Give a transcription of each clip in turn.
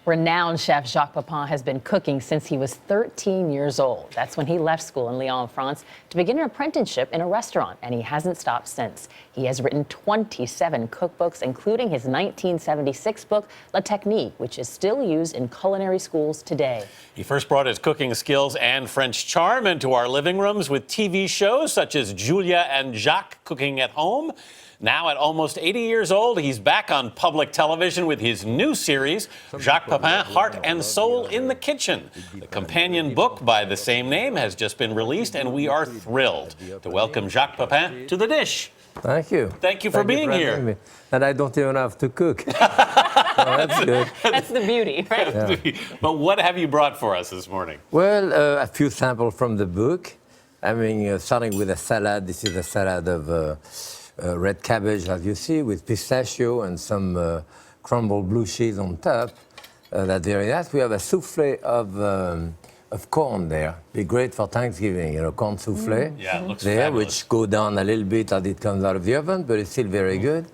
Renowned chef Jacques Pepin has been cooking since he was 13 years old. That's when he left school in Lyon, France, to begin an apprenticeship in a restaurant, and he hasn't stopped since. He has written 27 cookbooks, including his 1976 book, La Technique, which is still used in culinary schools today. He first brought his cooking skills and French charm into our living rooms with TV shows such as Julia and Jacques Cooking at Home. Now, at almost 80 years old, he's back on public television with his new series, Jacques Pepin, Heart and Soul in the Kitchen. The companion book by the same name has just been released, and we are thrilled to welcome Jacques Pepin to the dish. Thank you. Thank you for being here. Me. And I don't even have to cook. So that's good. That's the beauty, right? Yeah. But what have you brought for us this morning? Well, a few samples from the book. I mean, starting with a salad. This is a salad of red cabbage, as you see, with pistachio and some crumbled blue cheese on top. That's very nice. We have a souffle of corn there. Be great for Thanksgiving, you know, corn souffle. Yeah, it looks there, fabulous. which go down a little bit as it comes out of the oven, but it's still very good.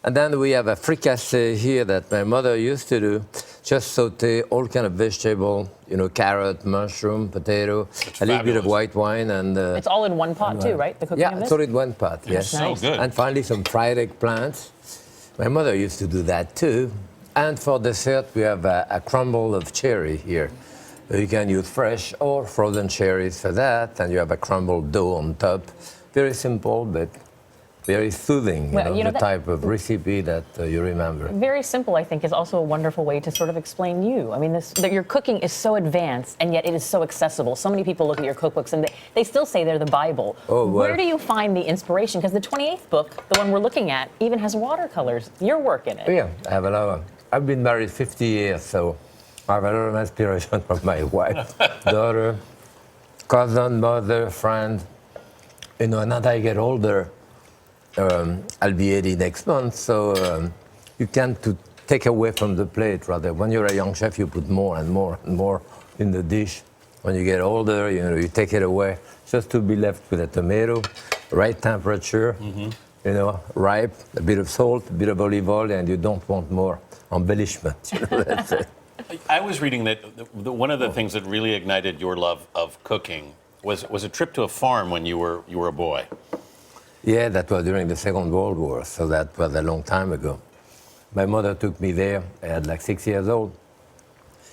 And then we have a fricassee here that my mother used to do. Just saute all kind of vegetable, you know, carrot, mushroom, potato, a little bit of white wine, and It's all in one pot too, right? The cooking of yeah, this? it's all in one pot. Yes, so good. And finally some fried eggplants. My mother used to do that too. And for dessert, we have a crumble of cherry here. You can use fresh or frozen cherries for that, and you have a crumbled dough on top. Very simple, but very soothing, the type of recipe that you remember. Very simple, I think, is also a wonderful way to sort of explain you. I mean, that your cooking is so advanced, and yet it is so accessible. So many people look at your cookbooks, and they still say they're the Bible. Oh, well. Where do you find the inspiration? Because the 28th book, the one we're looking at, even has watercolors. Your work in it. Yeah, I have a lot of. I've been married 50 years, so I have a lot of inspiration from my wife, daughter, cousin, mother, friend. You know, and as I get older, I'll be 80 next month, so you tend to take away from the plate rather. When you're a young chef, you put more and more and more in the dish. When you get older, you know, you take it away just to be left with a tomato, right temperature, you know, ripe, a bit of salt, a bit of olive oil, and you don't want more embellishment. You know, that's it. I was reading that one of the things that really ignited your love of cooking was a trip to a farm when you were a boy. Yeah, that was during the Second World War, so that was a long time ago. My mother took me there. I had like 6 years old.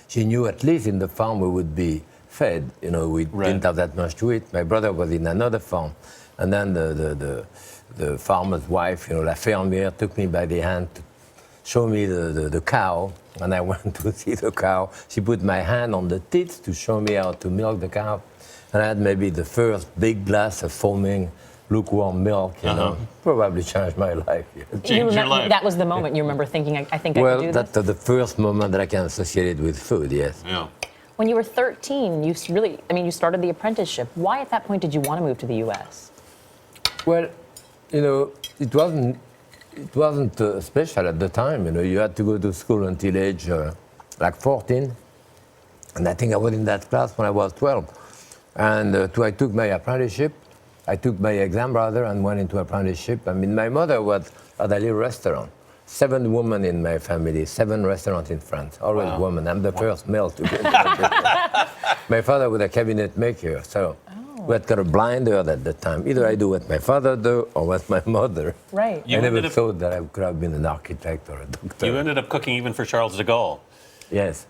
She knew at least in the farm we would be fed. You know, we didn't have that much to eat. My brother was in another farm. And then the farmer's wife, you know, la fermière, took me by the hand to show me the cow. And I went to see the cow. She put my hand on the teats to show me how to milk the cow. And I had maybe the first big glass of foaming lukewarm milk, you know, probably changed my life. Changed your life. That was the moment you remember thinking, I think I could do this? Well, that's the first moment that I can associate it with food, yes. Yeah. When you were 13, you started the apprenticeship. Why at that point did you want to move to the U.S.? Well, you know, it wasn't special at the time. You know, you had to go to school until age like 14. And I think I was in that class when I was 12. And I took my apprenticeship. I took my exam rather and went into apprenticeship. I mean, my mother was at a little restaurant. 7 women in my family, 7 restaurants in France, always women. I'm the first male to get My father was a cabinet maker, so we had got a blind earth at the time. Either I do what my father do or what my mother. Right. I never thought that I could have been an architect or a doctor. You ended up cooking even for Charles de Gaulle. Yes.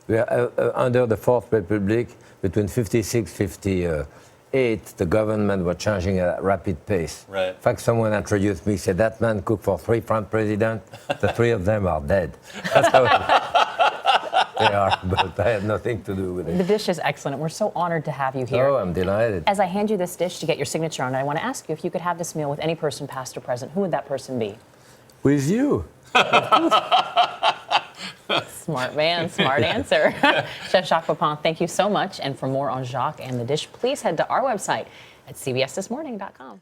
We are, under the Fourth Republic, between 56 58, the government was changing at a rapid pace. Right. In fact, someone introduced me, said, that man cooked for 3 French presidents, the 3 of them are dead. That's how they are, but I had nothing to do with it. The dish is excellent. We're so honored to have you here. Oh, I'm delighted. As I hand you this dish to get your signature on it, I want to ask you if you could have this meal with any person, past or present, who would that person be? With you. Smart man, smart answer. Chef Jacques Pepin, thank you so much. And for more on Jacques and the dish, please head to our website at cbsthismorning.com.